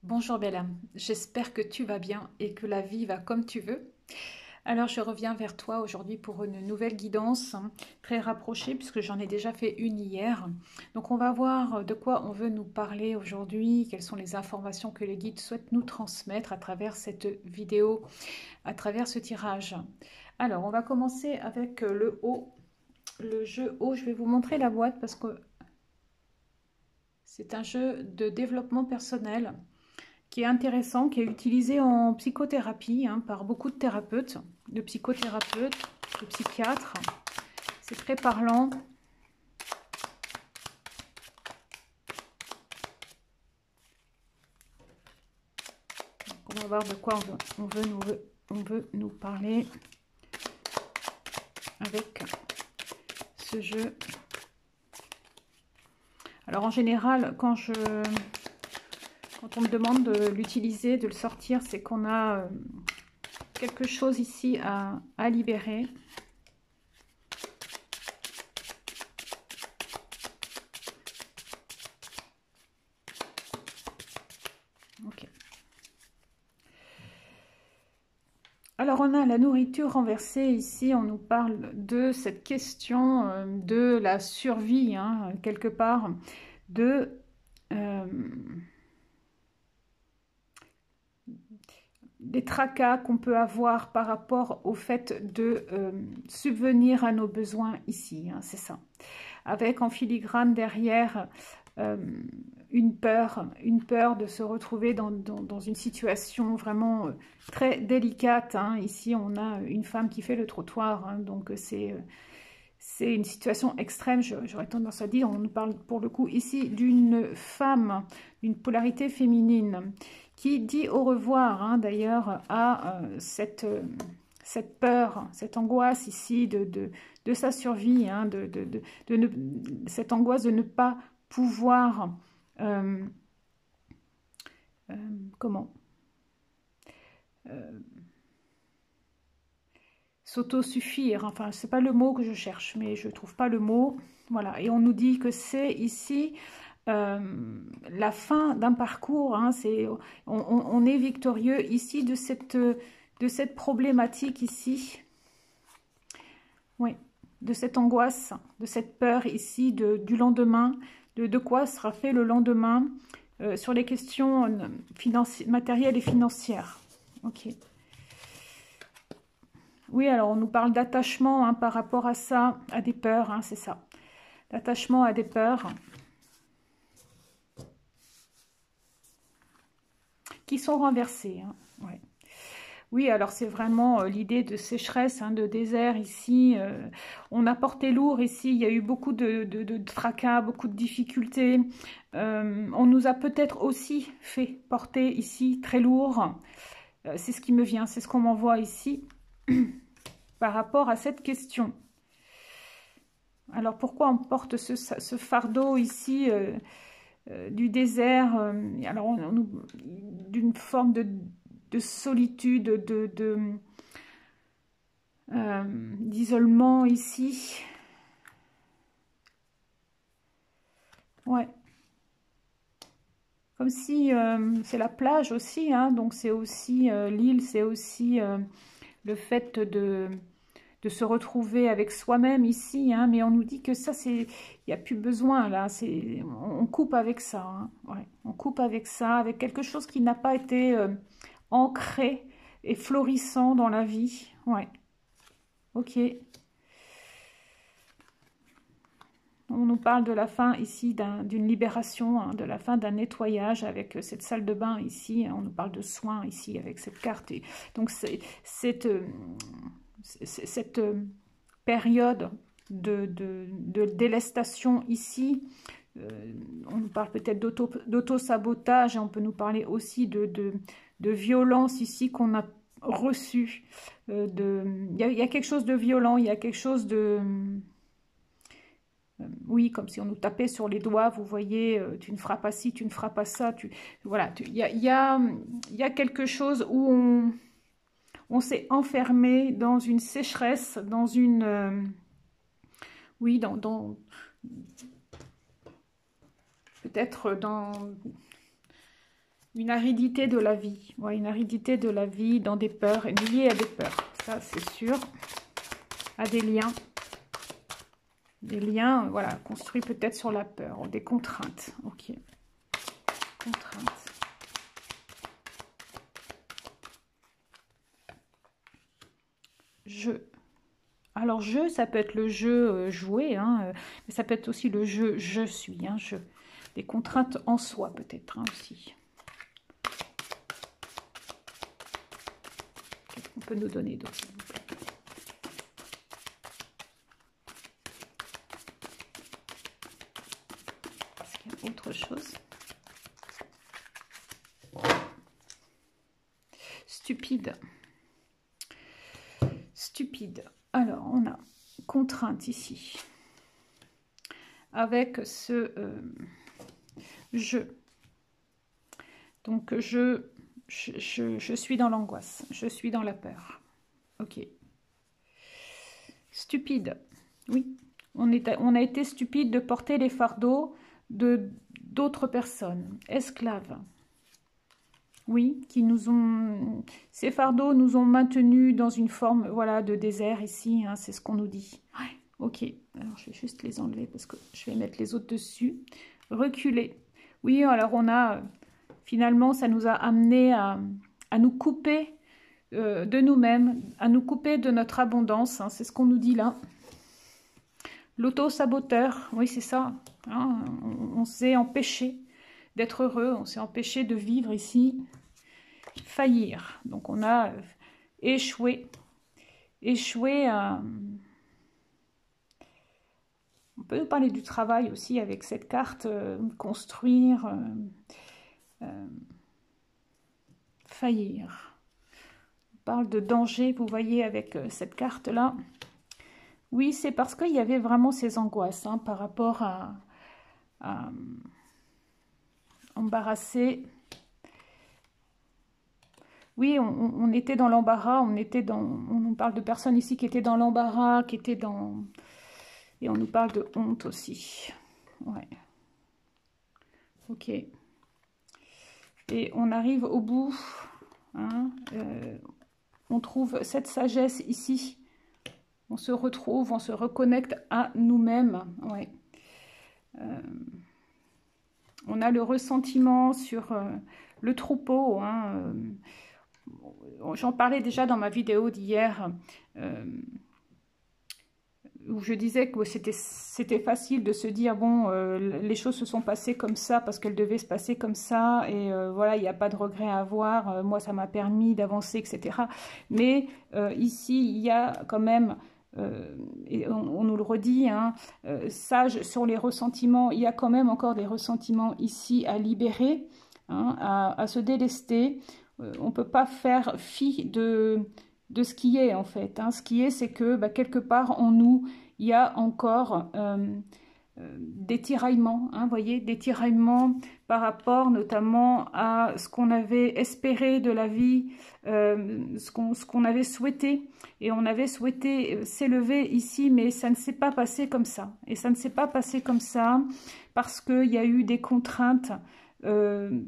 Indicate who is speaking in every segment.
Speaker 1: Bonjour belle âme, j'espère que tu vas bien et que la vie va comme tu veux. Alors je reviens vers toi aujourd'hui pour une nouvelle guidance très rapprochée puisque j'en ai déjà fait une hier. Donc on va voir de quoi on veut nous parler aujourd'hui, quelles sont les informations que les guides souhaitent nous transmettre à travers cette vidéo, à travers ce tirage. Alors on va commencer avec le haut, le jeu haut. Je vais vous montrer la boîte parce que c'est un jeu de développement personnel qui est intéressant, qui est utilisé en psychothérapie par beaucoup de thérapeutes, de psychothérapeutes, de psychiatres. C'est très parlant. Donc on va voir de quoi on veut nous parler avec ce jeu. Alors en général, quand on me demande de l'utiliser, de le sortir, c'est qu'on a quelque chose ici à libérer. Ok. Alors on a la nourriture renversée ici, on nous parle de cette question de la survie, quelque part, des tracas qu'on peut avoir par rapport au fait de subvenir à nos besoins ici, c'est ça. Avec en filigrane derrière une peur de se retrouver dans une situation vraiment très délicate. Ici, on a une femme qui fait le trottoir, donc c'est une situation extrême, j'aurais tendance à dire. On nous parle pour le coup ici d'une femme, d'une polarité féminine, qui dit au revoir d'ailleurs à cette peur, cette angoisse ici de sa survie, cette angoisse de ne pas pouvoir s'autosuffire, enfin c'est pas le mot que je cherche, mais je trouve pas le mot, voilà. Et on nous dit que c'est ici la fin d'un parcours, on est victorieux ici de cette problématique ici, oui, de cette angoisse, de cette peur ici du lendemain, de quoi sera fait le lendemain sur les questions matérielles et financières. Ok. Oui, alors on nous parle d'attachement par rapport à ça, à des peurs, c'est ça. D'attachement à des peurs qui sont renversées. Ouais. Oui, alors c'est vraiment l'idée de sécheresse, de désert ici. On a porté lourd ici, il y a eu beaucoup de tracas, beaucoup de difficultés. On nous a peut-être aussi fait porter ici très lourd. C'est ce qui me vient, c'est ce qu'on m'envoie ici par rapport à cette question. Alors pourquoi on porte ce fardeau ici du désert, alors d'une forme de solitude, d'isolement ici. Ouais. Comme si c'est la plage aussi, donc c'est aussi l'île, c'est aussi le fait de se retrouver avec soi-même ici, mais on nous dit que ça, il n'y a plus besoin, là, on coupe avec ça, ouais, on coupe avec ça, avec quelque chose qui n'a pas été ancré et florissant dans la vie, ouais, ok. On nous parle de la fin ici d'une libération, de la fin d'un nettoyage avec cette salle de bain ici, on nous parle de soins ici avec cette carte, et donc cette période de délestation ici, on nous parle peut-être d'auto-sabotage, on peut nous parler aussi de violence ici qu'on a reçue, il y a quelque chose de violent, il y a quelque chose de... oui, comme si on nous tapait sur les doigts, vous voyez, tu ne feras pas ci, tu ne feras pas ça, voilà, il y a quelque chose où on s'est enfermé dans une sécheresse, dans une... oui, peut-être Une aridité de la vie. Ouais, une aridité de la vie dans des peurs, liées à des peurs. Ça, c'est sûr. À des liens. Des liens, voilà, construits peut-être sur la peur. Des contraintes. Ok. Contraintes. Jeu. Alors, jeu, ça peut être le jeu joué, hein, mais ça peut être aussi le jeu je suis, hein, jeu. Des contraintes en soi, peut-être, hein, aussi. Qu'est-ce qu'on peut nous donner d'autre, s'il vous plaît? Est-ce qu'il y a autre chose? Stupide. Stupide. Alors, on a contrainte ici. Avec ce jeu. Donc, je suis dans l'angoisse. Je suis dans la peur. Ok. Stupide. Oui. On a été stupide de porter les fardeaux d'autres personnes. Esclaves. Oui, qui nous ont... Ces fardeaux nous ont maintenus dans une forme, voilà, de désert ici, hein, c'est ce qu'on nous dit. Ouais, ok, alors je vais juste les enlever parce que je vais mettre les autres dessus. Reculer. Oui, alors on a... Finalement, ça nous a amené à nous couper de nous-mêmes, à nous couper de notre abondance, hein, c'est ce qu'on nous dit là. L'auto-saboteur, oui, c'est ça. Hein, on s'est empêché d'être heureux, on s'est empêché de vivre ici. Faillir. Donc on a échoué. Échoué à... On peut parler du travail aussi avec cette carte. Construire. Faillir. On parle de danger, vous voyez, avec cette carte-là. Oui, c'est parce qu'il y avait vraiment ces angoisses hein, par rapport à embarrasser. Oui, on était dans l'embarras, on parle de personnes ici qui étaient dans l'embarras, qui étaient dans... Et on nous parle de honte aussi. Ouais. Ok. Et on arrive au bout. Hein, on trouve cette sagesse ici. On se retrouve, on se reconnecte à nous-mêmes. Ouais. On a le ressentiment sur le troupeau, hein, j'en parlais déjà dans ma vidéo d'hier, où je disais que c'était facile de se dire, bon, les choses se sont passées comme ça parce qu'elles devaient se passer comme ça, et voilà, il n'y a pas de regret à avoir, moi ça m'a permis d'avancer, etc. Mais ici, il y a quand même, et on nous le redit, hein, sage sur les ressentiments, il y a quand même encore des ressentiments ici à libérer, hein, à se délester. On ne peut pas faire fi de ce qui est en fait. Hein. Ce qui est, c'est que quelque part en nous, il y a encore des tiraillements, hein, voyez, des tiraillements par rapport notamment à ce qu'on avait espéré de la vie, ce qu'on avait souhaité. Et on avait souhaité s'élever ici, mais ça ne s'est pas passé comme ça. Et ça ne s'est pas passé comme ça parce qu'il y a eu des contraintes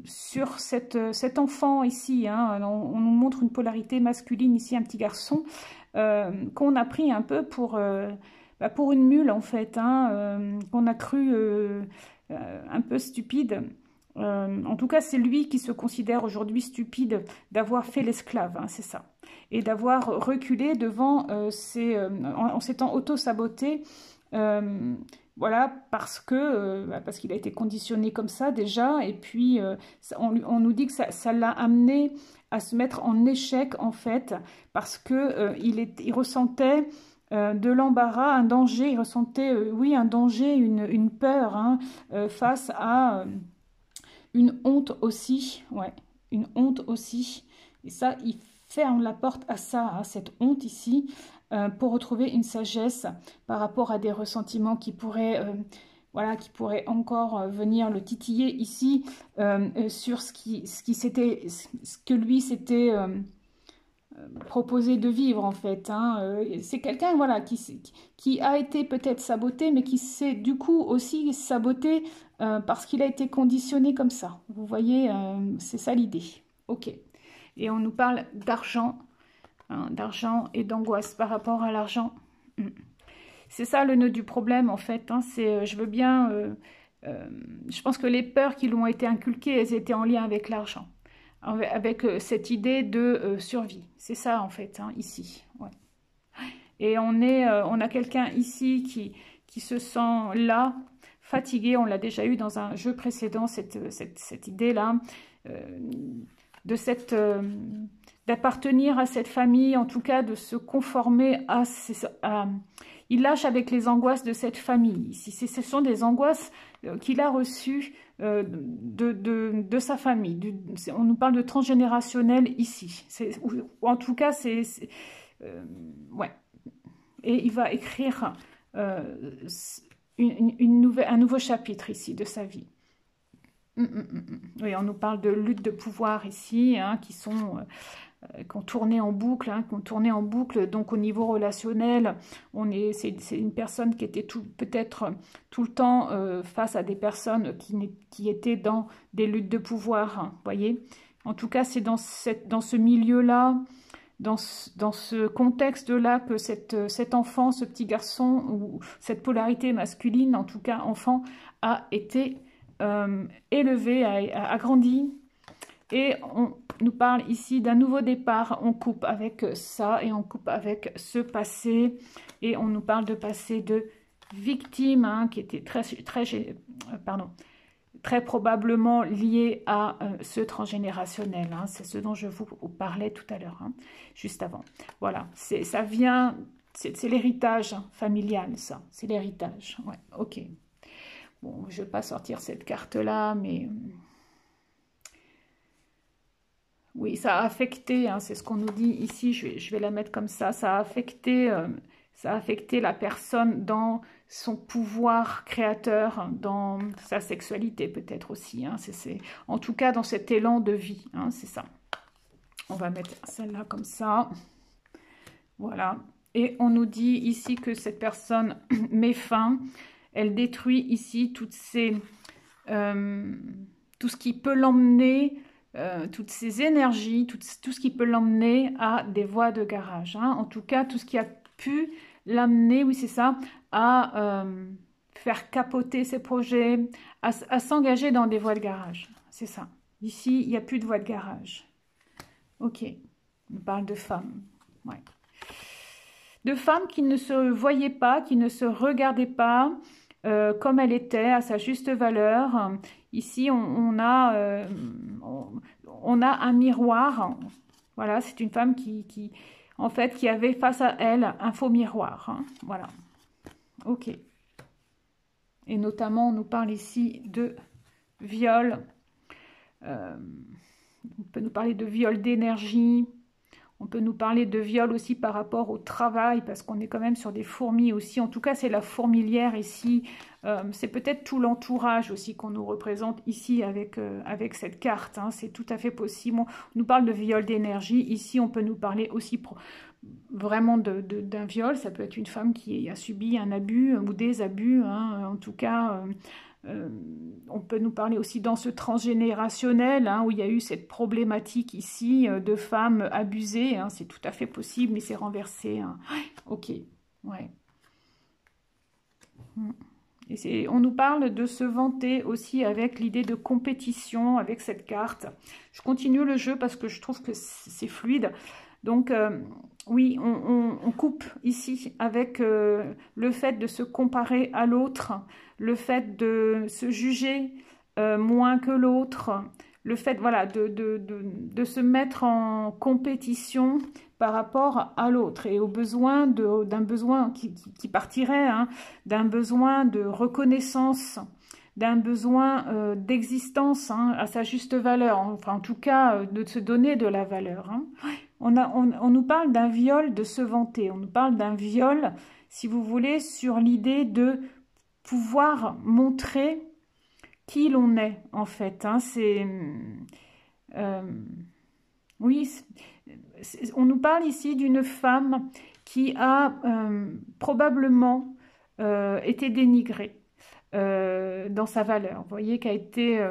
Speaker 1: sur cet enfant ici, hein. On nous montre une polarité masculine ici, un petit garçon qu'on a pris un peu pour une mule en fait, hein, qu'on a cru un peu stupide. En tout cas, c'est lui qui se considère aujourd'hui stupide d'avoir fait l'esclave, hein, c'est ça. Et d'avoir reculé devant en s'étant auto-saboté, voilà, parce qu'il a été conditionné comme ça déjà, et puis on nous dit que ça l'a amené à se mettre en échec en fait, parce que il ressentait de l'embarras, un danger, il ressentait, oui, un danger, une peur, hein, face à une honte aussi, ouais, une honte aussi, et ça, il ferme la porte à ça, à cette honte ici, pour retrouver une sagesse par rapport à des ressentiments qui pourraient, voilà, qui pourraient encore venir le titiller ici sur ce que lui s'était proposer de vivre en fait. Hein. C'est quelqu'un voilà, qui a été peut-être saboté, mais qui s'est du coup aussi saboté parce qu'il a été conditionné comme ça. Vous voyez, c'est ça l'idée. Ok. Et on nous parle d'argent, hein, d'argent et d'angoisse par rapport à l'argent. C'est ça le nœud du problème en fait. Hein. C'est, je veux bien, je pense que les peurs qui lui ont été inculquées, elles étaient en lien avec l'argent, avec cette idée de survie. C'est ça en fait, hein, ici. Ouais. Et on a quelqu'un ici qui se sent là, fatigué. On l'a déjà eu dans un jeu précédent, cette idée-là, de d'appartenir à cette famille, en tout cas de se conformer il lâche avec les angoisses de cette famille. Ici, ce sont des angoisses qu'il a reçues de sa famille. On nous parle de transgénérationnel ici. Ou en tout cas, ouais. Et il va écrire un nouveau chapitre ici de sa vie. Oui, on nous parle de lutte de pouvoir ici, hein, qui ont tourné en boucle, hein, donc au niveau relationnel, c'est une personne qui était peut-être tout le temps face à des personnes qui étaient dans des luttes de pouvoir, hein, voyez. En tout cas, c'est dans ce milieu-là, dans ce contexte-là que cet enfant, ce petit garçon, ou cette polarité masculine, en tout cas enfant, a été élevé, a grandi. Et on nous parle ici d'un nouveau départ. On coupe avec ça et on coupe avec ce passé. Et on nous parle de passé de victime, hein, qui était très probablement lié à ce transgénérationnel. Hein. C'est ce dont je vous parlais tout à l'heure, hein, juste avant. Voilà, ça vient, c'est l'héritage familial, ça. C'est l'héritage, ouais, ok. Bon, je ne vais pas sortir cette carte-là, mais... Oui, ça a affecté, hein, c'est ce qu'on nous dit ici, je vais la mettre comme ça a affecté la personne dans son pouvoir créateur, dans sa sexualité peut-être aussi, hein, en tout cas dans cet élan de vie, hein, c'est ça. On va mettre celle-là comme ça, voilà. Et on nous dit ici que cette personne met fin, elle détruit ici tout ce qui peut l'emmener... toutes ces énergies, tout ce qui peut l'emmener à des voies de garage. Hein. En tout cas, tout ce qui a pu l'amener, oui c'est ça, à faire capoter ses projets, à s'engager dans des voies de garage. C'est ça. Ici, il n'y a plus de voies de garage. Ok. On parle de femmes. Ouais. De femmes qui ne se voyaient pas, qui ne se regardaient pas, comme elle était, à sa juste valeur. Ici, on a un miroir. Voilà, c'est une femme en fait, qui avait face à elle un faux miroir. Hein. Voilà. Ok. Et notamment, on nous parle ici de viol. On peut nous parler de viol d'énergie. On peut nous parler de viol aussi par rapport au travail, parce qu'on est quand même sur des fourmis aussi. En tout cas, c'est la fourmilière ici. C'est peut-être tout l'entourage aussi qu'on nous représente ici avec cette carte. Hein. C'est tout à fait possible. On nous parle de viol d'énergie. Ici, on peut nous parler aussi vraiment d'un viol. Ça peut être une femme qui a subi un abus ou des abus. Hein. En tout cas... on peut nous parler aussi dans ce transgénérationnel, hein, où il y a eu cette problématique ici de femmes abusées, hein, c'est tout à fait possible, mais c'est renversé. Hein. Ok, ouais. Et on nous parle de se vanter aussi avec l'idée de compétition, avec cette carte. Je continue le jeu parce que je trouve que c'est fluide. Donc, oui, on coupe ici avec le fait de se comparer à l'autre, le fait de se juger moins que l'autre, le fait voilà, de se mettre en compétition par rapport à l'autre et au besoin d'un besoin qui partirait, hein, d'un besoin de reconnaissance, d'un besoin d'existence, hein, à sa juste valeur, enfin en tout cas de se donner de la valeur. Hein. On nous parle d'un viol de se vanter, on nous parle d'un viol, si vous voulez, sur l'idée de pouvoir montrer qui l'on est, en fait. Hein. Oui, on nous parle ici d'une femme qui a probablement été dénigrée dans sa valeur. Vous voyez, qui a été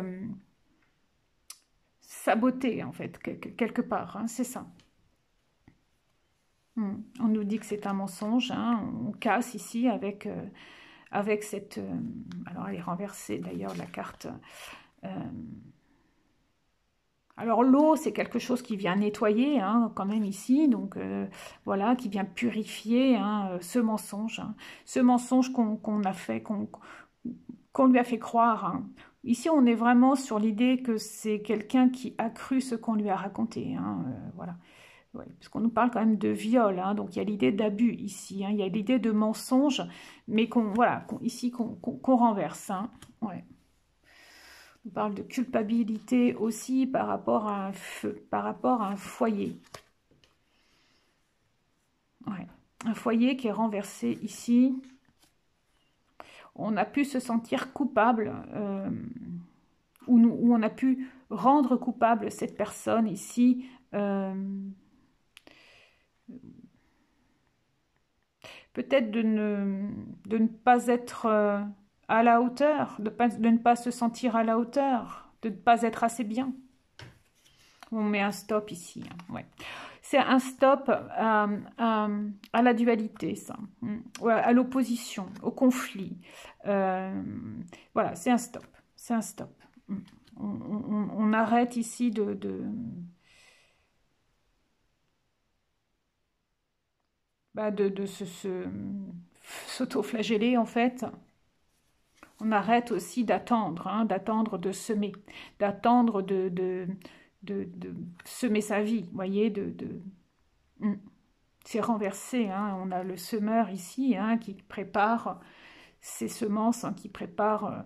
Speaker 1: sabotée, en fait, quelque part. Hein, c'est ça. On nous dit que c'est un mensonge. Hein, on casse ici avec cette... alors, elle est renversée, d'ailleurs, la carte... alors l'eau, c'est quelque chose qui vient nettoyer, hein, quand même ici, donc voilà, qui vient purifier hein, ce mensonge qu'on a fait, qu'on lui a fait croire. Hein. Ici, on est vraiment sur l'idée que c'est quelqu'un qui a cru ce qu'on lui a raconté, hein, voilà. Ouais, parce qu'on nous parle quand même de viol, hein, donc il y a l'idée d'abus ici, hein, il y a l'idée de mensonge, mais ici qu'on renverse. Hein, ouais. On parle de culpabilité aussi par rapport à un feu, par rapport à un foyer. Ouais. Un foyer qui est renversé ici. On a pu se sentir coupable, ou on a pu rendre coupable cette personne ici. Peut-être de ne pas être à la hauteur, de ne pas se sentir à la hauteur, de ne pas être assez bien. On met un stop ici. Hein, ouais. C'est un stop à la dualité, ça. À l'opposition, au conflit. Voilà, c'est un stop. C'est un stop. On arrête ici de s'auto-flageller, en fait. On arrête aussi d'attendre, hein, d'attendre de semer, d'attendre de semer sa vie, vous voyez, c'est renversé, hein, on a le semeur ici, hein, qui prépare ses semences, hein, qui prépare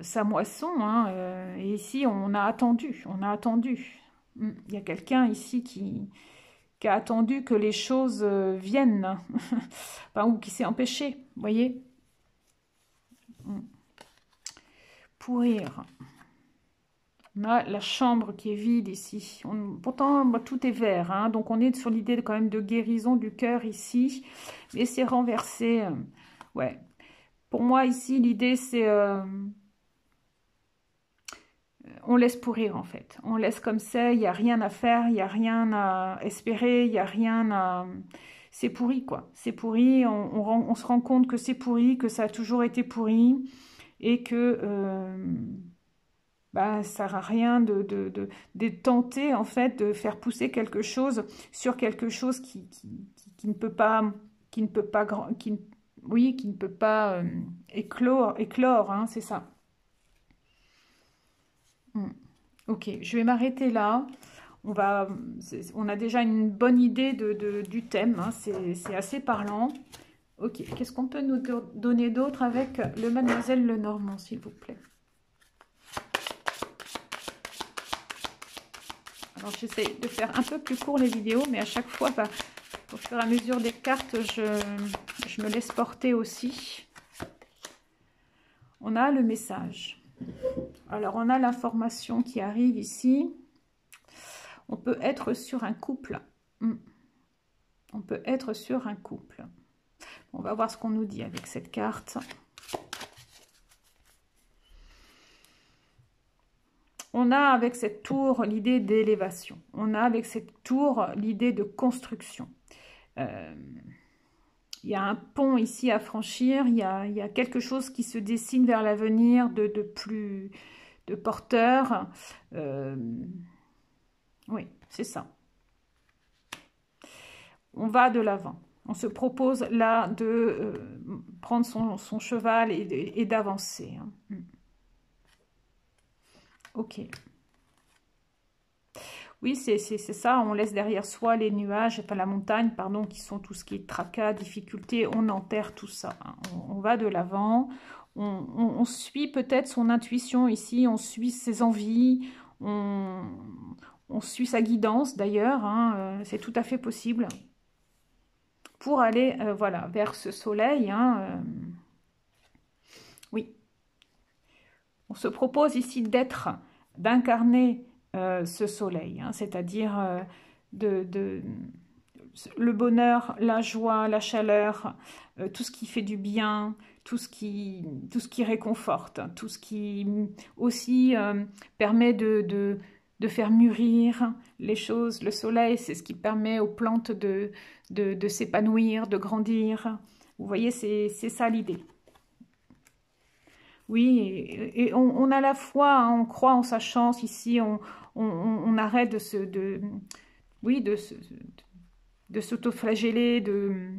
Speaker 1: sa moisson, hein, et ici on a attendu, il y a quelqu'un ici qui a attendu que les choses viennent, enfin, ou qui s'est empêché, vous voyez. Pourrir. On a la chambre qui est vide ici. Pourtant, tout est vert, hein, donc on est sur l'idée quand même de guérison du cœur ici, mais c'est renversé. Ouais. Pour moi ici, l'idée c'est on laisse pourrir en fait. On laisse comme ça, il n'y a rien à faire, il n'y a rien à espérer, il n'y a rien à... C'est pourri quoi. C'est pourri, on se rend compte que c'est pourri, que ça a toujours été pourri et que... ça sert à rien de tenter en fait de faire pousser quelque chose sur quelque chose qui ne peut pas éclore, hein, c'est ça. Ok, je vais m'arrêter là. On a déjà une bonne idée du thème, hein, c'est assez parlant. Ok, qu'est-ce qu'on peut nous donner d'autre avec le Mademoiselle Lenormand, s'il vous plaît? Alors j'essaie de faire un peu plus court les vidéos, mais à chaque fois, au fur et à mesure des cartes, je me laisse porter aussi. On a le message. Alors on a l'information qui arrive ici. On peut être sur un couple. On peut être sur un couple. On va voir ce qu'on nous dit avec cette carte. On a avec cette tour l'idée d'élévation. On a avec cette tour l'idée de construction. Il y a un pont ici à franchir. Il y a quelque chose qui se dessine vers l'avenir de porteur. Oui, c'est ça. On va de l'avant. On se propose là de prendre son cheval et d'avancer. Hein. Ok. Oui, c'est ça, on laisse derrière soi les nuages, enfin la montagne, pardon, qui sont tout ce qui est tracas, difficultés, on enterre tout ça. Hein. On va de l'avant, on suit peut-être son intuition ici, on suit ses envies, on suit sa guidance d'ailleurs, hein, c'est tout à fait possible. Pour aller, voilà, vers ce soleil, hein, oui. On se propose ici d'incarner ce soleil, hein, c'est-à-dire le bonheur, la joie, la chaleur, tout ce qui fait du bien, tout ce qui réconforte, tout ce qui aussi permet de faire mûrir les choses. Le soleil, c'est ce qui permet aux plantes de s'épanouir, de grandir. Vous voyez, c'est ça l'idée. Oui, et on a la foi, hein, on croit en sa chance ici, on arrête oui, de s'autoflageller, de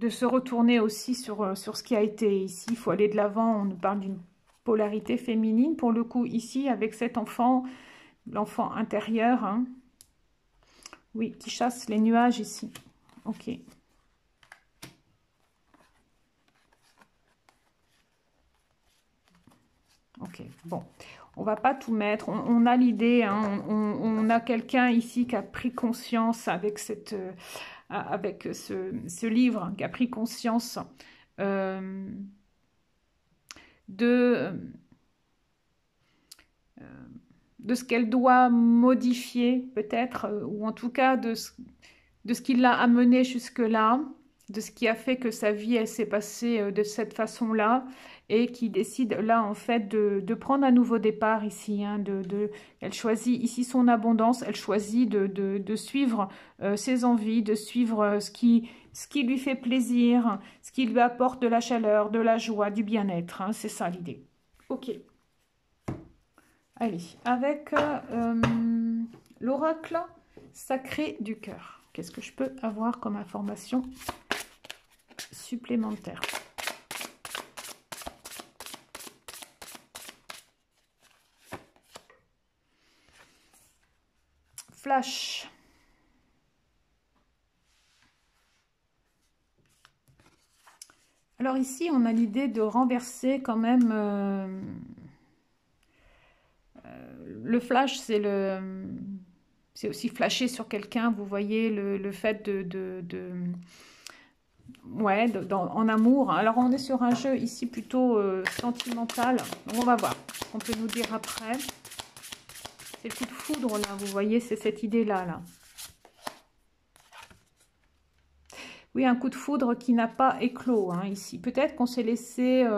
Speaker 1: se retourner aussi sur ce qui a été ici. Il faut aller de l'avant, on nous parle d'une polarité féminine, pour le coup, ici, avec cet enfant, l'enfant intérieur, hein. Oui, qui chasse les nuages ici. Ok. Ok, bon, on va pas tout mettre, on a l'idée, hein, on a quelqu'un ici qui a pris conscience avec ce livre, hein, qui a pris conscience de ce qu'elle doit modifier peut-être, ou en tout cas de ce qui l'a amené jusque-là, de ce qui a fait que sa vie elle s'est passée de cette façon-là, et qui décide là en fait de prendre un nouveau départ ici, hein, elle choisit ici son abondance, elle choisit de suivre ses envies, de suivre ce qui lui fait plaisir, ce qui lui apporte de la chaleur, de la joie, du bien-être, hein, c'est ça l'idée. Ok. Allez, avec l'oracle sacré du cœur, qu'est-ce que je peux avoir comme information supplémentaire? Flash. Alors ici, on a l'idée de renverser quand même... le flash, c'est aussi flasher sur quelqu'un, vous voyez, le fait ouais, en amour. Alors, on est sur un jeu ici plutôt sentimental. Donc, on va voir ce qu'on peut nous dire après. C'est le coup de foudre, là, vous voyez, c'est cette idée-là, là. Oui, un coup de foudre qui n'a pas éclos, hein, ici. Peut-être qu'on s'est laissé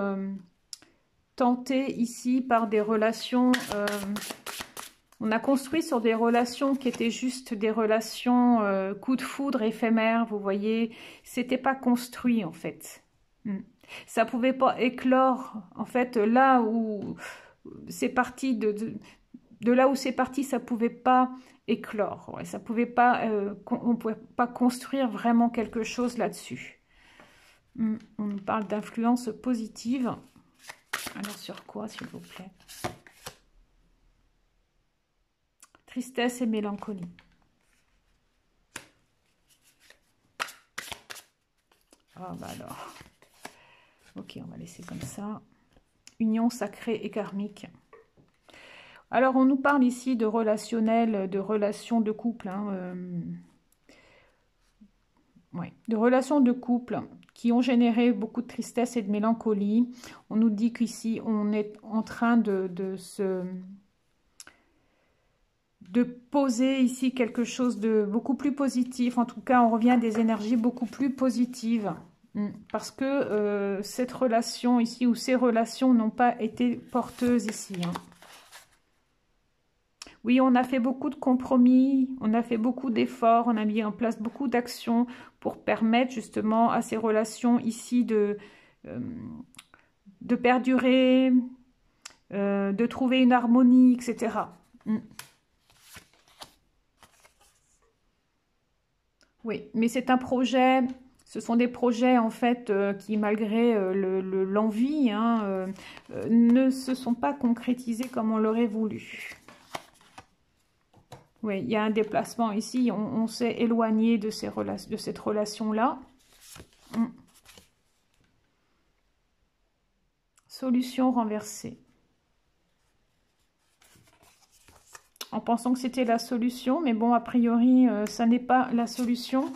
Speaker 1: tenter ici par des relations... on a construit sur des relations qui étaient juste des relations coup de foudre éphémères, vous voyez. C'était pas construit, en fait. Ça pouvait pas éclore, en fait, là où c'est parti de là où c'est parti, ça pouvait pas éclore. Ouais, ça pouvait pas, on pouvait pas construire vraiment quelque chose là-dessus. On nous parle d'influence positive. Alors sur quoi, s'il vous plaît? Tristesse et mélancolie. Ah bah alors. Ok, on va laisser comme ça. Union sacrée et karmique. Alors, on nous parle ici de relationnel, de relations de couple. Hein, ouais, de relations de couple qui ont généré beaucoup de tristesse et de mélancolie. On nous dit qu'ici, on est en train de poser ici quelque chose de beaucoup plus positif. En tout cas, on revient à des énergies beaucoup plus positives. Parce que cette relation ici, ou ces relations n'ont pas été porteuses ici. Hein. Oui, on a fait beaucoup de compromis, on a fait beaucoup d'efforts, on a mis en place beaucoup d'actions pour permettre justement à ces relations ici de perdurer, de trouver une harmonie, etc. Oui, mais c'est un projet, ce sont des projets en fait qui malgré l'envie hein, ne se sont pas concrétisés comme on l'aurait voulu. Oui, il y a un déplacement ici, on s'est éloigné de cette relation-là. Solution renversée. En pensant que c'était la solution, mais bon, a priori, ça n'est pas la solution.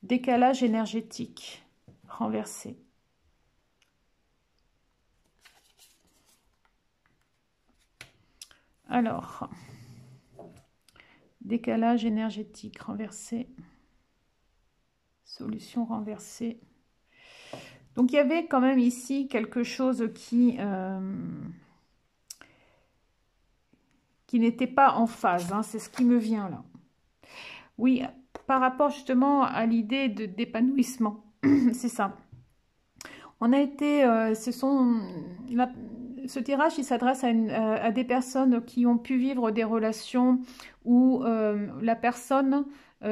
Speaker 1: Décalage énergétique renversé. Alors, décalage énergétique renversé, solution renversée. Donc, il y avait quand même ici quelque chose qui n'était pas en phase, hein, c'est ce qui me vient là. Oui, par rapport justement à l'idée d'épanouissement, c'est ça. On a été, ce tirage, il s'adresse à des personnes qui ont pu vivre des relations où la personne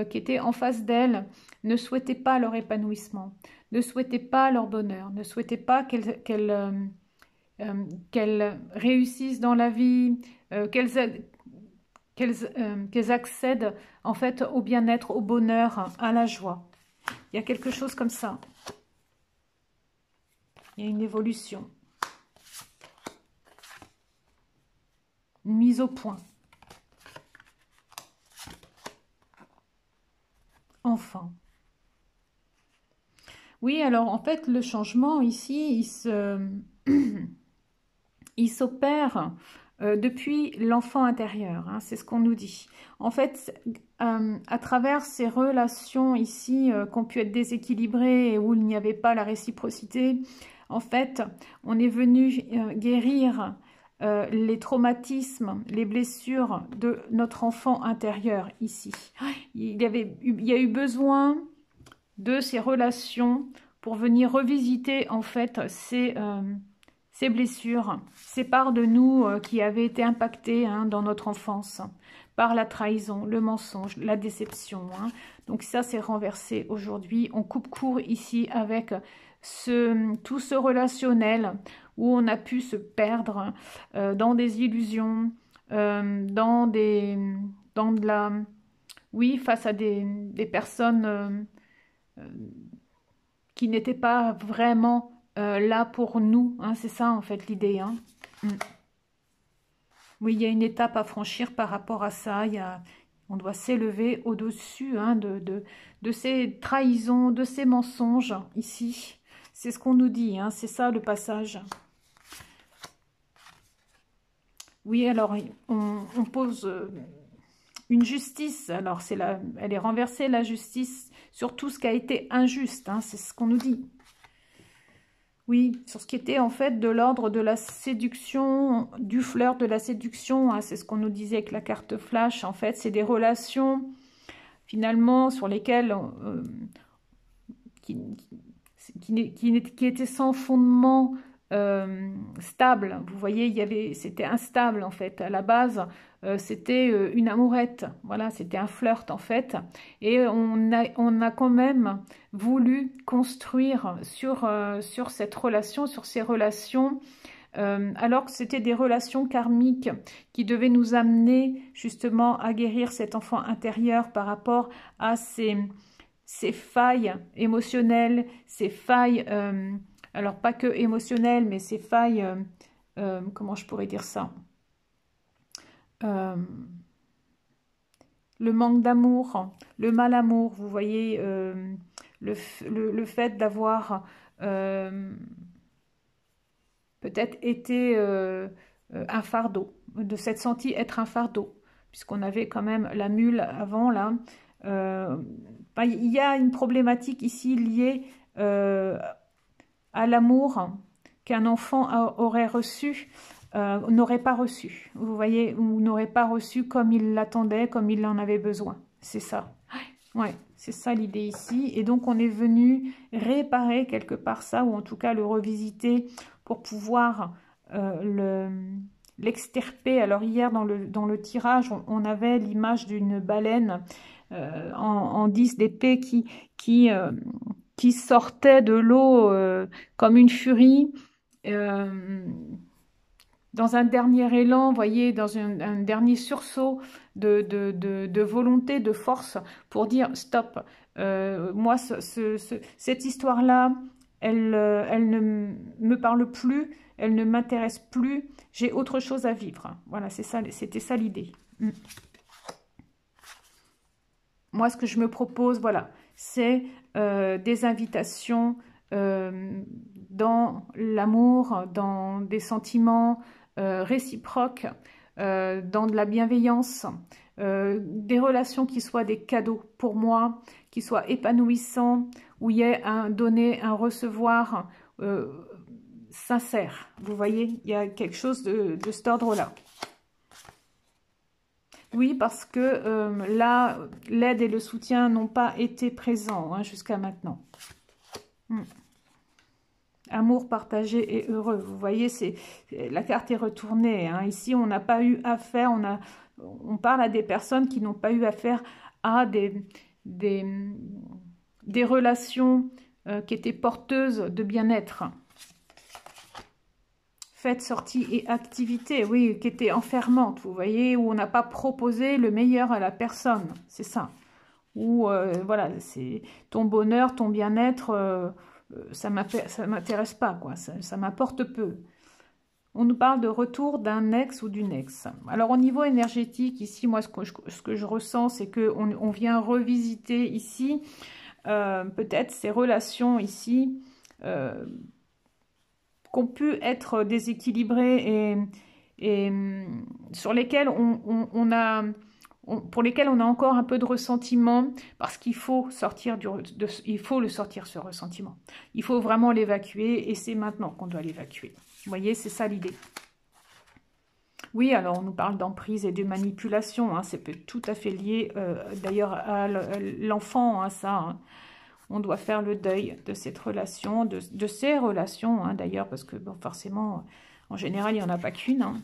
Speaker 1: qui était en face d'elle ne souhaitait pas leur épanouissement, ne souhaitait pas leur bonheur, ne souhaitait pas qu'elles réussissent dans la vie, qu'elles accèdent en fait au bien-être, au bonheur, à la joie. Il y a quelque chose comme ça. Il y a une évolution. Une mise au point. Enfin. Oui, alors en fait, le changement ici, il s'opère depuis l'enfant intérieur, hein, c'est ce qu'on nous dit. En fait, à travers ces relations ici qui ont pu être déséquilibrées et où il n'y avait pas la réciprocité, en fait, on est venu guérir les traumatismes, les blessures de notre enfant intérieur ici. Il y a eu besoin de ces relations pour venir revisiter en fait ces blessures, ces parts de nous qui avaient été impactées hein, dans notre enfance par la trahison, le mensonge, la déception. Hein. Donc ça, c'est renversé aujourd'hui. On coupe court ici avec tout ce relationnel où on a pu se perdre dans des illusions, oui, face à des personnes qui n'étaient pas vraiment là pour nous, hein, c'est ça en fait l'idée. Hein. Oui, il y a une étape à franchir par rapport à ça. On doit s'élever au-dessus hein, de ces trahisons, de ces mensonges ici. C'est ce qu'on nous dit, hein, c'est ça le passage. Oui, alors on pose une justice. Alors elle est renversée la justice sur tout ce qui a été injuste. Hein, c'est ce qu'on nous dit. Oui, sur ce qui était en fait de l'ordre de la séduction, du flirt, de la séduction, hein, c'est ce qu'on nous disait avec la carte flash. En fait, c'est des relations finalement sur lesquelles qui étaient sans fondement stable. Vous voyez, c'était instable en fait. À la base, c'était une amourette. Voilà, c'était un flirt en fait. Et on a quand même voulu construire sur cette relation, sur ces relations, alors que c'était des relations karmiques qui devaient nous amener justement à guérir cet enfant intérieur par rapport à ces failles émotionnelles, ces failles... alors, pas que émotionnelles, mais ces failles, comment je pourrais dire ça, le manque d'amour, le mal-amour, vous voyez, le fait d'avoir peut-être été un fardeau, de s'être senti être un fardeau, puisqu'on avait quand même la mule avant, là. Il y a une problématique ici liée à l'amour qu'un enfant aurait reçu, n'aurait pas reçu. Vous voyez, ou n'aurait pas reçu comme il l'attendait, comme il en avait besoin. C'est ça. Ouais, c'est ça l'idée ici. Et donc, on est venu réparer quelque part ça, ou en tout cas le revisiter pour pouvoir l'extirper. Alors, hier, dans le tirage, on avait l'image d'une baleine en 10 d'épée qui sortait de l'eau comme une furie, dans un dernier élan, vous voyez, dans un dernier sursaut de volonté, de force, pour dire stop. Moi, cette histoire-là, elle ne me parle plus, elle ne m'intéresse plus, j'ai autre chose à vivre. Voilà, c'était ça l'idée. Moi, ce que je me propose, voilà, c'est des invitations dans l'amour, dans des sentiments réciproques, dans de la bienveillance, des relations qui soient des cadeaux pour moi, qui soient épanouissants, où il y ait un donner, un recevoir sincère. Vous voyez, il y a quelque chose de cet ordre-là. Oui, parce que là, l'aide et le soutien n'ont pas été présents hein, jusqu'à maintenant. Amour partagé et heureux. Vous voyez, la carte est retournée. Hein. Ici, on n'a pas eu affaire, on parle à des personnes qui n'ont pas eu affaire à des relations qui étaient porteuses de bien-être. Fêtes, sorties et activités, oui, qui étaient enfermantes, vous voyez, où on n'a pas proposé le meilleur à la personne, c'est ça. Ou, voilà, c'est ton bonheur, ton bien-être, ça m'intéresse pas, quoi, ça m'apporte peu. On nous parle de retour d'un ex ou d'une ex. Alors, au niveau énergétique, ici, moi, ce que je ressens, c'est qu'on vient revisiter ici, peut-être ces relations ici, qu'on pu être déséquilibrées et sur lesquelles pour lesquels on a encore un peu de ressentiment, parce qu'il faut sortir il faut le sortir, ce ressentiment. Il faut vraiment l'évacuer, et c'est maintenant qu'on doit l'évacuer. Vous voyez, c'est ça l'idée. Oui, alors on nous parle d'emprise et de manipulation, hein, c'est tout à fait lié d'ailleurs à l'enfant, hein, ça. Hein. On doit faire le deuil de cette relation, de ces relations, hein, d'ailleurs, parce que bon, forcément, en général, il n'y en a pas qu'une. Hein.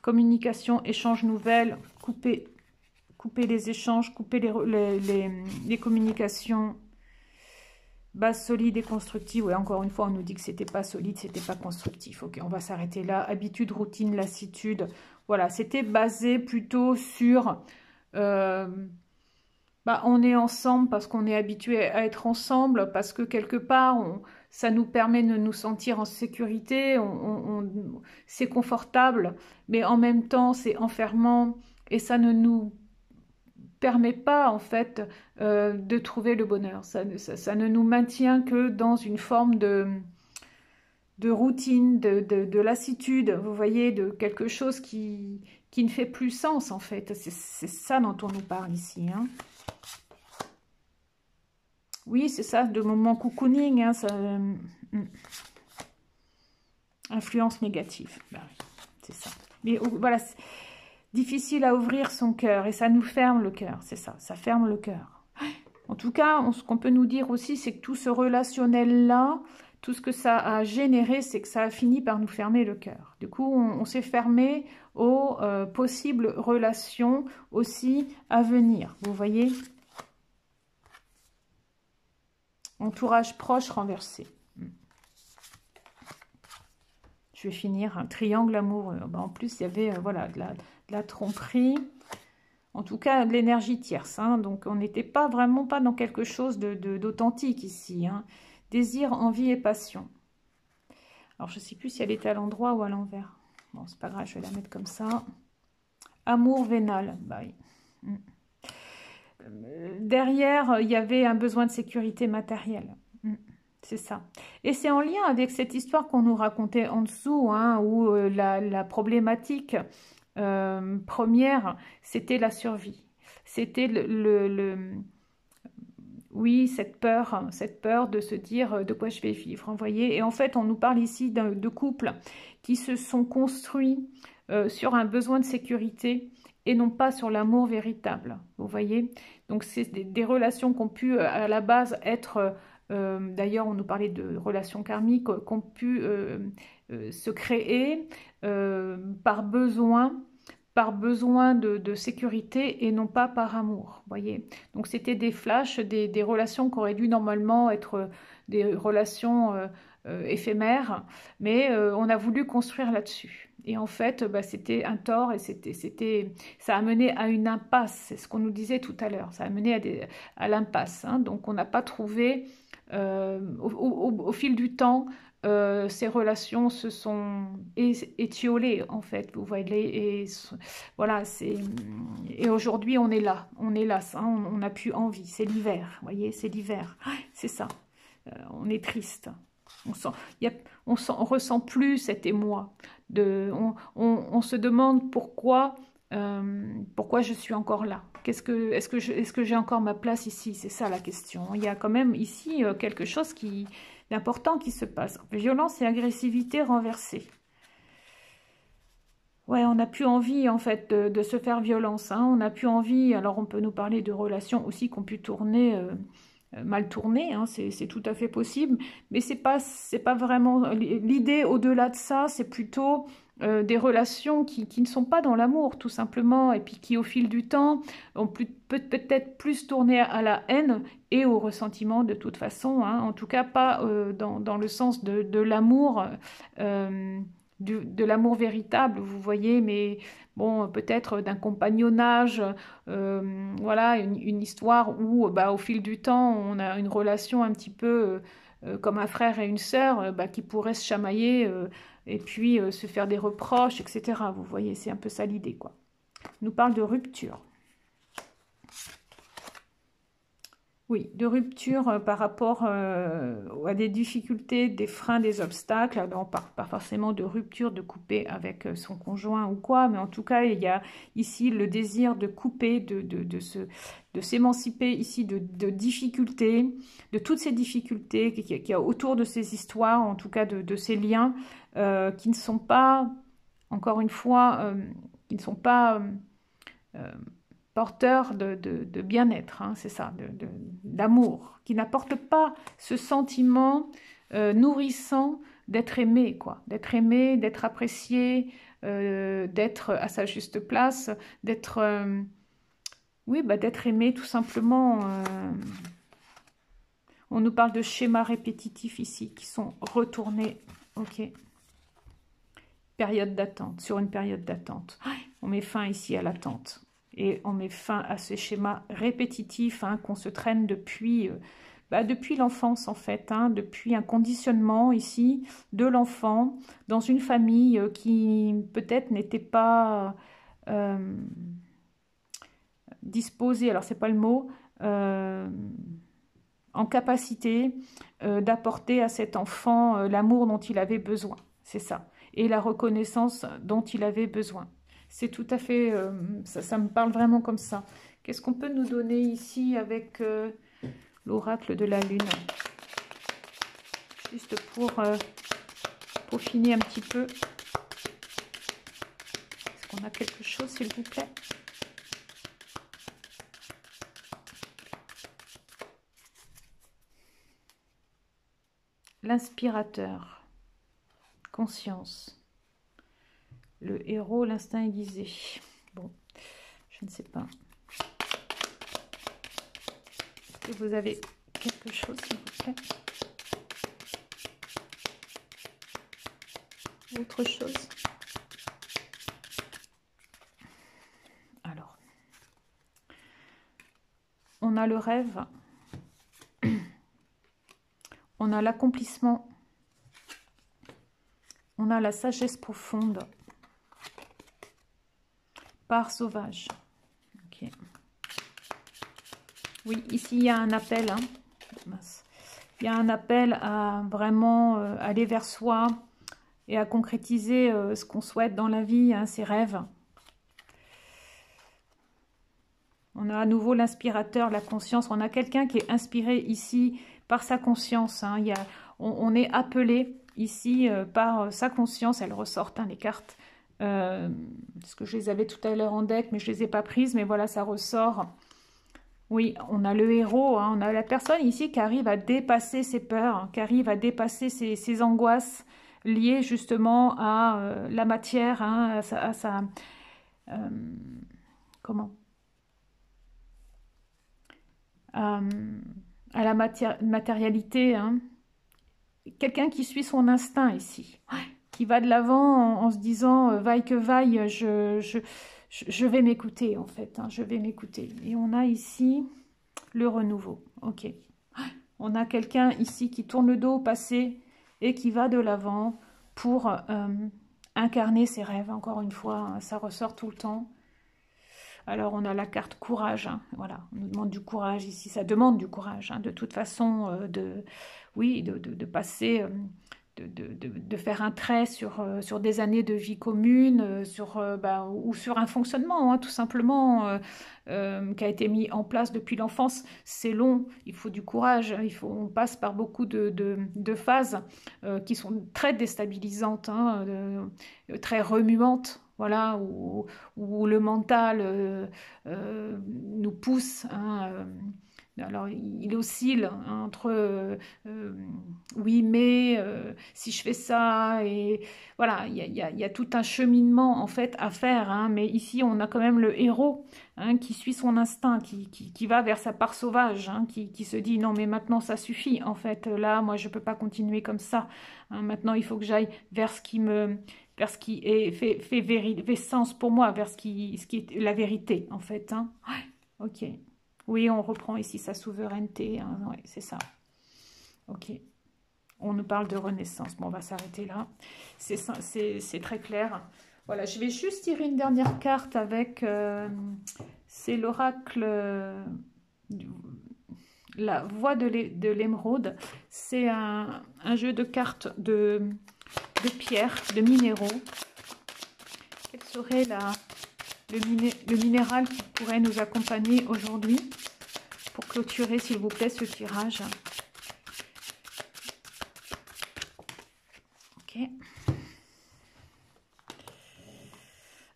Speaker 1: Communication, échange nouvelles, couper les échanges, couper les communications, base solide et constructive. Oui, encore une fois, on nous dit que c'était pas solide, c'était pas constructif. Ok, on va s'arrêter là. Habitude, routine, lassitude. Voilà, c'était basé plutôt sur... on est ensemble parce qu'on est habitué à être ensemble, parce que quelque part, ça nous permet de nous sentir en sécurité, c'est confortable, mais en même temps, c'est enfermant et ça ne nous permet pas, en fait, de trouver le bonheur. Ça ne nous maintient que dans une forme de routine, de lassitude, vous voyez, de quelque chose qui ne fait plus sens, en fait. C'est ça dont on nous parle ici, hein. Oui, c'est ça, de moments cocooning, hein, ça, influence négative, bah, c'est ça. Mais voilà, difficile à ouvrir son cœur, et ça nous ferme le cœur, c'est ça, ça ferme le cœur. En tout cas, ce qu'on peut nous dire aussi, c'est que tout ce relationnel-là, tout ce que ça a généré, c'est que ça a fini par nous fermer le cœur. Du coup, on s'est fermé aux possibles relations aussi à venir, vous voyez ? Entourage proche renversé. Je vais finir un triangle amoureux. En plus, il y avait voilà, de la tromperie. En tout cas, de l'énergie tierce. Hein. Donc, on n'était vraiment pas dans quelque chose d'authentique ici. Hein. Désir, envie et passion. Alors, je ne sais plus si elle était à l'endroit ou à l'envers. Bon, c'est pas grave, je vais la mettre comme ça. Amour vénal. Bah, oui. Derrière, il y avait un besoin de sécurité matérielle. C'est ça. Et c'est en lien avec cette histoire qu'on nous racontait en dessous, hein, où la problématique première, c'était la survie. C'était oui, cette peur de se dire de quoi je vais vivre. Vous voyez. Et en fait, on nous parle ici de couples qui se sont construits sur un besoin de sécurité et non pas sur l'amour véritable, vous voyez. Donc, c'est des relations qui ont pu, à la base, être... D'ailleurs, on nous parlait de relations karmiques qui ont pu se créer par besoin de sécurité et non pas par amour, vous voyez. Donc, c'était des flashs, des relations qui auraient dû normalement être des relations éphémères, mais on a voulu construire là-dessus. Et en fait, c'était un tort et ça a mené à une impasse. C'est ce qu'on nous disait tout à l'heure. Ça a mené à l'impasse. Hein. Donc, on n'a pas trouvé, au fil du temps, ces relations se sont étiolées, en fait. Vous voyez, et voilà. Et aujourd'hui, on est là. Hein, on n'a plus envie. C'est l'hiver. Vous voyez, c'est l'hiver. C'est ça. On est triste. On ressent plus cet émoi On se demande pourquoi je suis encore là. Est-ce que j'ai encore ma place ici? C'est ça la question. Il y a quand même ici quelque chose d'important qui se passe. Violence et agressivité renversée. Ouais, on n'a plus envie en fait de se faire violence. Hein. On n'a plus envie. Alors on peut nous parler de relations aussi qui ont pu tourner mal tourner. Hein. C'est tout à fait possible. Mais c'est pas vraiment l'idée au-delà de ça. C'est plutôt des relations qui ne sont pas dans l'amour tout simplement et puis qui au fil du temps ont peut-être plus tourné à la haine et au ressentiment de toute façon. Hein. En tout cas pas dans le sens de l'amour. De l'amour véritable, vous voyez, mais bon, peut-être d'un compagnonnage, voilà, une histoire où, bah, au fil du temps, on a une relation un petit peu comme un frère et une sœur, bah, qui pourraient se chamailler et puis se faire des reproches, etc. Vous voyez, c'est un peu ça l'idée, quoi. On nous parle de rupture. Oui, de rupture par rapport à des difficultés, des freins, des obstacles. Alors, pas forcément de rupture, de couper avec son conjoint ou quoi, mais en tout cas, il y a ici le désir de couper, de s'émanciper ici de difficultés, de toutes ces difficultés qu'il y a autour de ces histoires, en tout cas de ces liens qui ne sont pas, encore une fois, qui ne sont pas porteur de bien-être, hein, c'est ça, d'amour, qui n'apporte pas ce sentiment nourrissant d'être aimé, quoi, d'être aimé, d'être apprécié, d'être à sa juste place, d'être, oui, bah, d'être aimé tout simplement. On nous parle de schémas répétitifs ici, qui sont retournés, ok. Période d'attente, sur une période d'attente. On met fin ici à l'attente. Et on met fin à ces schémas répétitifs hein, qu'on se traîne depuis l'enfance en fait, hein, depuis un conditionnement ici de l'enfant dans une famille qui peut-être n'était pas disposée, alors c'est pas le mot, en capacité d'apporter à cet enfant l'amour dont il avait besoin, c'est ça, et la reconnaissance dont il avait besoin. C'est tout à fait, ça me parle vraiment comme ça. Qu'est-ce qu'on peut nous donner ici avec l'oracle de la Lune? Juste pour peaufiner un petit peu. Est-ce qu'on a quelque chose, s'il vous plaît? L'inspirateur. Conscience. Le héros, l'instinct aiguisé. Bon, je ne sais pas. Est-ce que vous avez quelque chose, s'il vous plaît? Autre chose? Alors, on a le rêve. On a l'accomplissement. On a la sagesse profonde. Part sauvage. Okay. Oui, ici il y a un appel. Hein. Il y a un appel à vraiment aller vers soi et à concrétiser ce qu'on souhaite dans la vie, hein, ses rêves. On a à nouveau l'inspirateur, la conscience. On a quelqu'un qui est inspiré ici par sa conscience. Hein. On est appelé ici par sa conscience. Elles ressortent hein, les cartes. Parce que je les avais tout à l'heure en deck, mais je ne les ai pas prises. Mais voilà, ça ressort. Oui, on a le héros. Hein, on a la personne ici qui arrive à dépasser ses peurs, hein, qui arrive à dépasser ses angoisses liées justement à la matière, hein, à sa comment à la matérialité. Hein. Quelqu'un qui suit son instinct ici. Ouais. Qui va de l'avant en se disant vaille que vaille, je vais m'écouter en fait, hein, je vais m'écouter. Et on a ici le renouveau, ok. On a quelqu'un ici qui tourne le dos au passé et qui va de l'avant pour incarner ses rêves, encore une fois, hein, ça ressort tout le temps. Alors on a la carte courage, hein, voilà, on nous demande du courage ici, ça demande du courage, hein, de toute façon, de passer... de faire un trait sur des années de vie commune, ou sur un fonctionnement, hein, tout simplement, qui a été mis en place depuis l'enfance. C'est long, il faut du courage, on passe par beaucoup de phases qui sont très déstabilisantes, hein, très remuantes. Voilà, où le mental nous pousse, hein, alors, il oscille entre oui, mais si je fais ça, et voilà, il y a tout un cheminement en fait à faire, hein, mais ici on a quand même le héros, hein, qui suit son instinct, qui va vers sa part sauvage, hein, qui se dit non mais maintenant ça suffit, en fait, là moi je peux pas continuer comme ça, hein, maintenant il faut que j'aille vers ce qui fait sens pour moi, vers ce qui est la vérité en fait, hein. Ouais, ok. Oui, on reprend ici sa souveraineté, hein, ouais, c'est ça. Ok. On nous parle de renaissance. Bon, on va s'arrêter là. C'est très clair. Voilà, je vais juste tirer une dernière carte avec... c'est l'oracle... la voix de l'émeraude. C'est un jeu de cartes de pierres, de minéraux. Quel serait le minéral qui pourrait nous accompagner aujourd'hui pour clôturer, s'il vous plaît, ce tirage? Ok.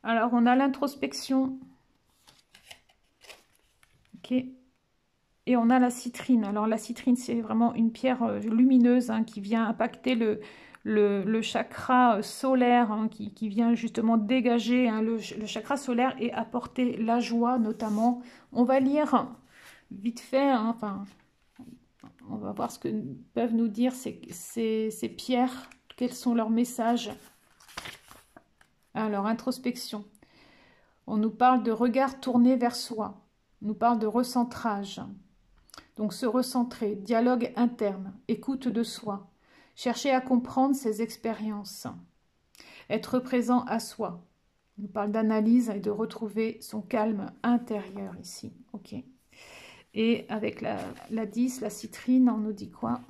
Speaker 1: Alors, on a l'introspection. Ok. Et on a la citrine. Alors, la citrine, c'est vraiment une pierre lumineuse, hein, qui vient impacter le chakra solaire, hein, qui vient justement dégager, hein, le chakra solaire et apporter la joie, notamment. On va lire vite fait, hein, enfin, on va voir ce que peuvent nous dire ces pierres, quels sont leurs messages. Alors, introspection. On nous parle de regard tourné vers soi. On nous parle de recentrage. Donc, se recentrer, dialogue interne, écoute de soi. Chercher à comprendre ses expériences. Être présent à soi. On nous parle d'analyse et de retrouver son calme intérieur ici. Ok. Et avec la 10, la citrine, on nous dit quoi?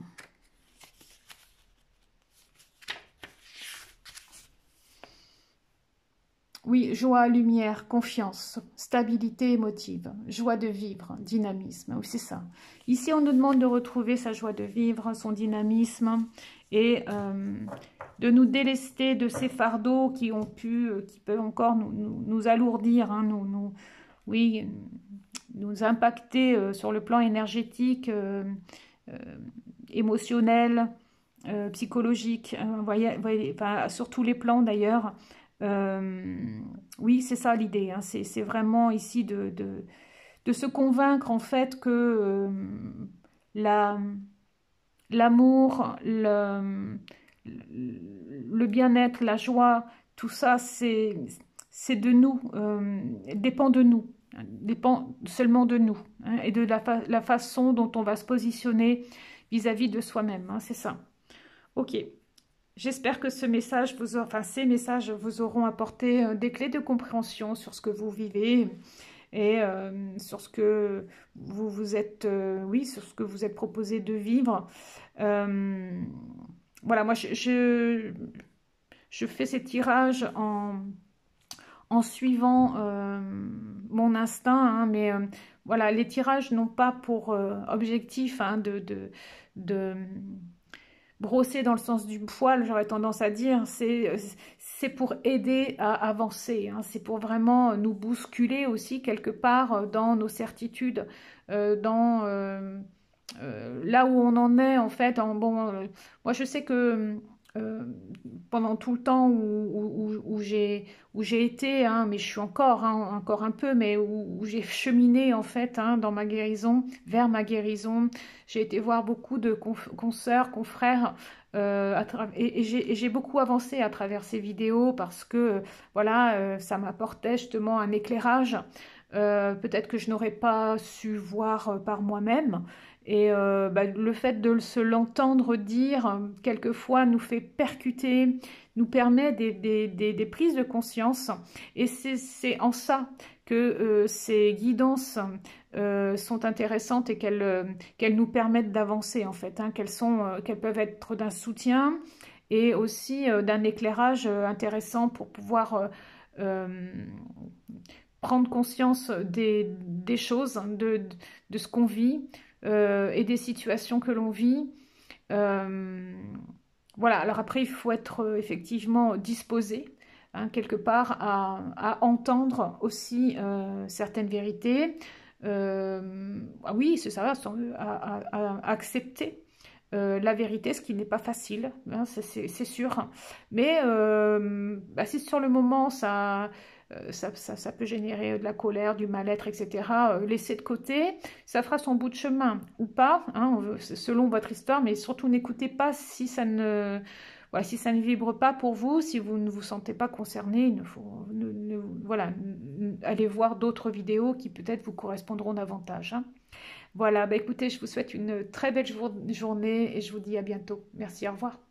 Speaker 1: Oui, joie, lumière, confiance, stabilité émotive, joie de vivre, dynamisme. Oui, c'est ça. Ici, on nous demande de retrouver sa joie de vivre, son dynamisme et de nous délester de ces fardeaux qui peuvent encore nous alourdir, hein, nous impacter sur le plan énergétique, émotionnel, psychologique, enfin, sur tous les plans d'ailleurs. Oui, c'est ça l'idée, hein, c'est vraiment ici de se convaincre en fait que l'amour, le bien-être, la joie, tout ça c'est de nous, dépend de nous, dépend seulement de nous, hein, et de la façon dont on va se positionner vis-à-vis de soi-même, hein, c'est ça. Ok. J'espère que ces messages vous auront apporté des clés de compréhension sur ce que vous vivez et sur ce que vous êtes, sur ce que vous êtes proposé de vivre. Voilà, moi je fais ces tirages en suivant mon instinct, hein, mais voilà, les tirages n'ont pas pour objectif, hein, de brosser dans le sens du poil, j'aurais tendance à dire, c'est pour aider à avancer, hein, c'est pour vraiment nous bousculer aussi quelque part dans nos certitudes, dans là où on en est en fait. Moi je sais que pendant tout le temps où j'ai été, hein, mais je suis encore, hein, encore un peu, mais où j'ai cheminé en fait, hein, dans ma guérison, vers ma guérison. J'ai été voir beaucoup de consoeurs, confrères, et j'ai beaucoup avancé à travers ces vidéos parce que voilà, ça m'apportait justement un éclairage, peut-être que je n'aurais pas su voir par moi-même. Et le fait de l'entendre dire, quelquefois, nous fait percuter, nous permet des prises de conscience. Et c'est en ça que ces guidances sont intéressantes et qu'elles nous permettent d'avancer, en fait, hein, qu'elles peuvent être d'un soutien et aussi d'un éclairage intéressant pour pouvoir prendre conscience des choses, de ce qu'on vit et des situations que l'on vit. Voilà, alors après, il faut être effectivement disposé, hein, quelque part, à entendre aussi certaines vérités. Ah oui, c'est ça, à accepter la vérité, ce qui n'est pas facile, hein, c'est sûr. Mais bah, si sur le moment, ça peut générer de la colère, du mal-être, etc., laissez de côté, ça fera son bout de chemin ou pas, hein, selon votre histoire, mais surtout n'écoutez pas si ça ne... Voilà, si ça ne vibre pas pour vous, si vous ne vous sentez pas concerné, voilà, allez voir d'autres vidéos qui peut-être vous correspondront davantage, hein. Voilà, bah écoutez, je vous souhaite une très belle journée et je vous dis à bientôt. Merci, au revoir.